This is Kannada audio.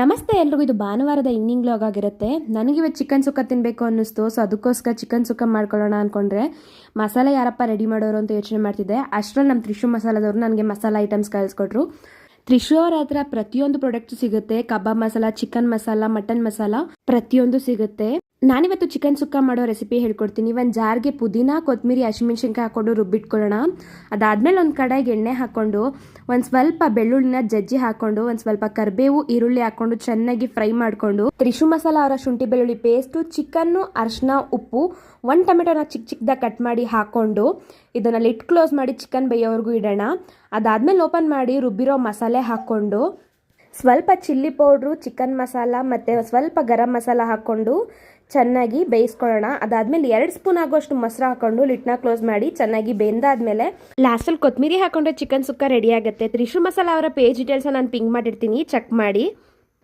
ನಮಸ್ತೆ ಎಲ್ರಿಗೂ. ಇದು ಭಾನುವಾರದ ಈವ್ನಿಂಗ್ ವ್ಲಾಗ್ ಆಗಿರುತ್ತೆ. ನನಗಿವತ್ತು ಚಿಕನ್ ಸುಕ್ಕ ತಿನ್ನಬೇಕು ಅನ್ನಿಸ್ತು. ಸೊ ಅದಕ್ಕೋಸ್ಕರ ಚಿಕನ್ ಸುಕ್ಕ ಮಾಡ್ಕೊಳ್ಳೋಣ ಅಂದ್ಕೊಂಡ್ರೆ ಮಸಾಲೆ ಯಾರಪ್ಪ ರೆಡಿ ಮಾಡೋರು ಅಂತ ಯೋಚನೆ ಮಾಡ್ತಿದ್ದೆ. ಅಷ್ಟರಲ್ಲಿ ನಮ್ಮ ತ್ರಿಶು ಮಸಾಲದವರು ನನಗೆ ಮಸಾಲ ಐಟಮ್ಸ್ ಕಳಿಸ್ಕೊಟ್ರು. ತ್ರಿಶು ಅವ್ರ ಹತ್ರ ಪ್ರತಿಯೊಂದು ಪ್ರಾಡಕ್ಟ್ ಸಿಗುತ್ತೆ. ಕಬಾಬ್ ಮಸಾಲ, ಚಿಕನ್ ಮಸಾಲ, ಮಟನ್ ಮಸಾಲ ಪ್ರತಿಯೊಂದು ಸಿಗುತ್ತೆ. ನಾನಿವತ್ತು ಚಿಕನ್ ಸುಕ್ಕ ಮಾಡೋ ರೆಸಿಪಿ ಹೇಳ್ಕೊಡ್ತೀನಿ. ಒಂದು ಜಾರ್ಗೆ ಪುದೀನ, ಕೊತ್ತಂಬರಿ, ಹಸಿಮೆಣಸಿನ್ಕಾಯಿ ಹಾಕೊಂಡು ರುಬ್ಬಿಟ್ಕೊಳ್ಳೋಣ. ಅದಾದ್ಮೇಲೆ ಒಂದು ಕಡೆಗೆ ಎಣ್ಣೆ ಹಾಕೊಂಡು ಒಂದು ಸ್ವಲ್ಪ ಬೆಳ್ಳುಳ್ಳಿನ ಜಜ್ಜಿ ಹಾಕೊಂಡು ಒಂದು ಸ್ವಲ್ಪ ಕರಿಬೇವು, ಈರುಳ್ಳಿ ಹಾಕೊಂಡು ಚೆನ್ನಾಗಿ ಫ್ರೈ ಮಾಡಿಕೊಂಡು ತ್ರಿಶು ಮಸಾಲ ಅವರ ಶುಂಠಿ ಬೆಳ್ಳುಳ್ಳಿ ಪೇಸ್ಟು, ಚಿಕನ್ನು, ಅರಿಶಿನ, ಉಪ್ಪು, ಒಂದು ಟೊಮೆಟೊನ ಚಿಕ್ಕ ಚಿಕ್ಕದಾಗಿ ಕಟ್ ಮಾಡಿ ಹಾಕೊಂಡು ಇದನ್ನ ಲಿಡ್ ಕ್ಲೋಸ್ ಮಾಡಿ ಚಿಕನ್ ಬೇಯೋವರೆಗೂ ಇಡೋಣ. ಅದಾದ್ಮೇಲೆ ಓಪನ್ ಮಾಡಿ ರುಬ್ಬಿರೋ ಮಸಾಲೆ ಹಾಕೊಂಡು ಸ್ವಲ್ಪ ಚಿಲ್ಲಿ ಪೌಡ್ರು, ಚಿಕನ್ ಮಸಾಲ ಮತ್ತು ಸ್ವಲ್ಪ ಗರಂ ಮಸಾಲ ಹಾಕ್ಕೊಂಡು ಚೆನ್ನಾಗಿ ಬೇಯಿಸ್ಕೊಳ್ಳೋಣ. ಅದಾದ್ಮೇಲೆ 2 ಸ್ಪೂನ್ ಆಗೋಷ್ಟು ಮೊಸರು ಹಾಕೊಂಡು ಲಿಟ್ನ ಕ್ಲೋಸ್ ಮಾಡಿ ಚೆನ್ನಾಗಿ ಬೆಂದಾದ್ಮೇಲೆ ಲಾಸ್ಟಲ್ಲಿ ಕೊತ್ತಂಬರಿ ಹಾಕೊಂಡ್ರೆ ಚಿಕನ್ ಸುಕ್ಕ ರೆಡಿ ಆಗುತ್ತೆ. ತ್ರಿಶು ಮಸಾಲ ಅವರ ಪೇಜ್ ಡೀಟೇಲ್ಸ್ ನಾನು ಪಿಂಗ್ ಮಾಡಿರ್ತೀನಿ, ಚೆಕ್ ಮಾಡಿ.